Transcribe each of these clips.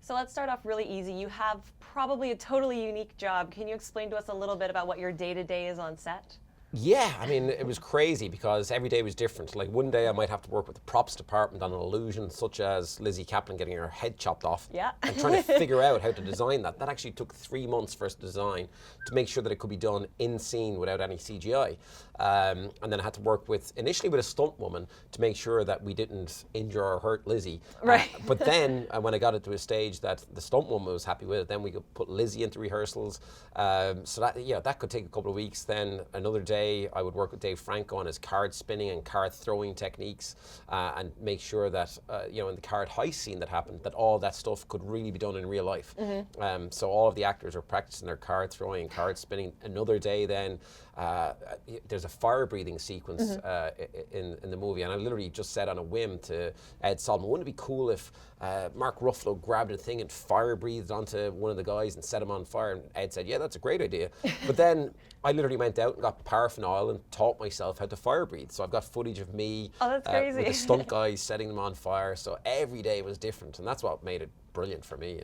So let's start off really easy. You have probably a totally unique job. Can you explain to us a little bit about what your day-to-day is on set? Yeah, I mean, it was crazy because every day was different. Like one day I might have to work with the props department on an illusion such as Lizzie Kaplan getting her head chopped off. Yeah. And trying to figure out how to design that. That actually took 3 months for us to design to make sure that it could be done in scene without any CGI. And then I had to work initially with a stunt woman to make sure that we didn't injure or hurt Lizzie. Right. But then when I got it to a stage that the stunt woman was happy with it, then we could put Lizzie into rehearsals. So that could take a couple of weeks. Then another day I would work with Dave Franco on his card spinning and card throwing techniques and make sure that, in the card heist scene that happened, that all that stuff could really be done in real life. Mm-hmm. So all of the actors were practicing their card throwing and card spinning. Another day then, there's a fire breathing sequence in the movie, and I literally just said on a whim to Ed Solomon, wouldn't it be cool if Mark Ruffalo grabbed a thing and fire breathed onto one of the guys and set him on fire? And Ed said, yeah, that's a great idea. But then I literally went out and got paraffin oil and taught myself how to fire breathe. So I've got footage of me with the stunt guys setting them on fire. So every day was different, and that's what made it brilliant for me,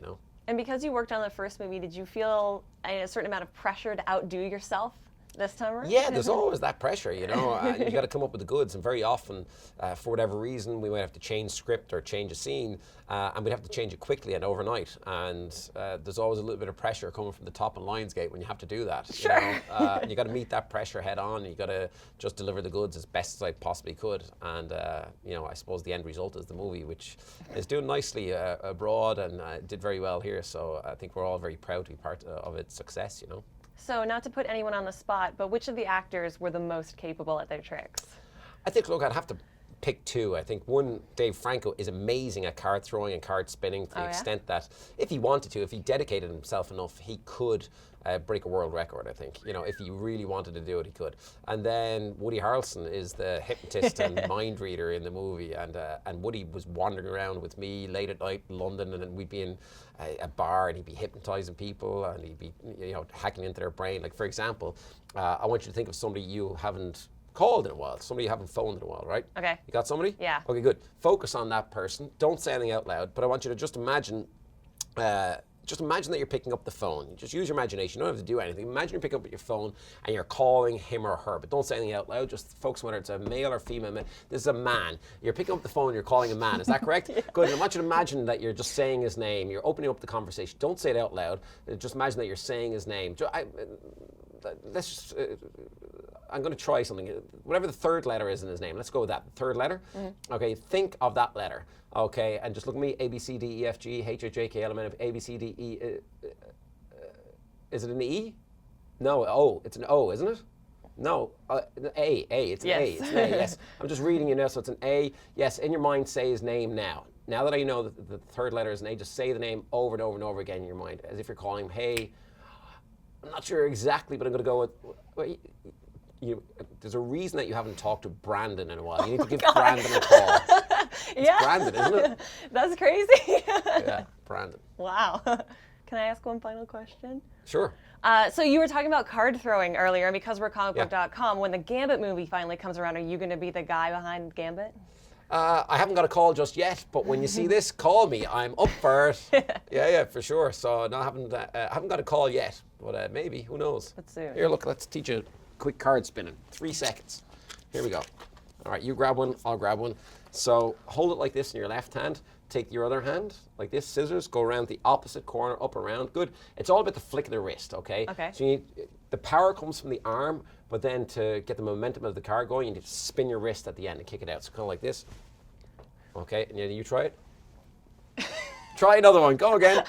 And because you worked on the first movie, did you feel a certain amount of pressure to outdo yourself this time around? Yeah, there's always that pressure, you got to come up with the goods, and very often, for whatever reason, we might have to change script or change a scene, and we'd have to change it quickly and overnight, and there's always a little bit of pressure coming from the top in Lionsgate when you have to do that. Sure. And you got to meet that pressure head on, and you got to just deliver the goods as best as I possibly could, and I suppose the end result is the movie, which is doing nicely abroad and did very well here, so I think we're all very proud to be part of its success, So not to put anyone on the spot, but which of the actors were the most capable at their tricks? I think, look, I'd have to pick two. I think one, Dave Franco is amazing at card throwing and card spinning to the extent that if he wanted to, if he dedicated himself enough, he could break a world record, I think. If he really wanted to do it, he could. And then Woody Harrelson is the hypnotist and mind reader in the movie. And Woody was wandering around with me late at night in London, and then we'd be in a bar and he'd be hypnotizing people and he'd be, hacking into their brain. Like, for example, I want you to think of somebody you haven't called in a while, somebody you haven't phoned in a while, right? Okay. You got somebody? Yeah. Okay, good. Focus on that person. Don't say anything out loud, but I want you to just imagine that you're picking up the phone. Just use your imagination. You don't have to do anything. Imagine you're picking up your phone and you're calling him or her, but don't say anything out loud. Just focus on whether it's a male or female. This is a man. You're picking up the phone and you're calling a man. Is that correct? Yeah. Good. And I want you to imagine that you're just saying his name. You're opening up the conversation. Don't say it out loud. Just imagine that you're saying his name. I'm going to try something. Whatever the third letter is in his name, let's go with that. Third letter? Mm-hmm. Okay, think of that letter. Okay, and just look at me. A, B, C, D, E, F, G, H, I, J, K, L, M, N, F, A, B, C, D, E. Is it an E? No, O. It's an O, isn't it? No, A. It's an yes. A. It's an A, yes. I'm just reading you now, so it's an A. Yes, in your mind, say his name now. Now that I know that the third letter is an A, just say the name over and over and over again in your mind, as if you're calling him, hey, I'm not sure exactly, but I'm going to go with... there's a reason that you haven't talked to Brandon in a while. You need to give Brandon a call. It's Brandon, isn't it? That's crazy. Yeah, Brandon. Wow. Can I ask one final question? Sure. So you were talking about card throwing earlier, and because we're Comicbook.com, when the Gambit movie finally comes around, are you going to be the guy behind Gambit? I haven't got a call just yet, but when you see this, call me. I'm up for it. Yeah, for sure. So no, I haven't got a call yet, but maybe. Who knows? Let's see. Here, look. Let's teach you quick card spinning. 3 seconds. Here we go. All right, you grab one. I'll grab one. So hold it like this in your left hand. Take your other hand like this. Scissors. Go around the opposite corner, up around. Good. It's all about the flick of the wrist. Okay. Okay. So the power comes from the arm, but then to get the momentum of the card going, you need to spin your wrist at the end and kick it out. So kind of like this. Okay, and you try it. Try another one. Go again.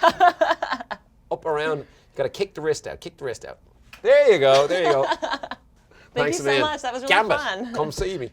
Up around. Got to kick the wrist out. Kick the wrist out. There you go. Thank you so much. That was really Gambit. fun. Come see me.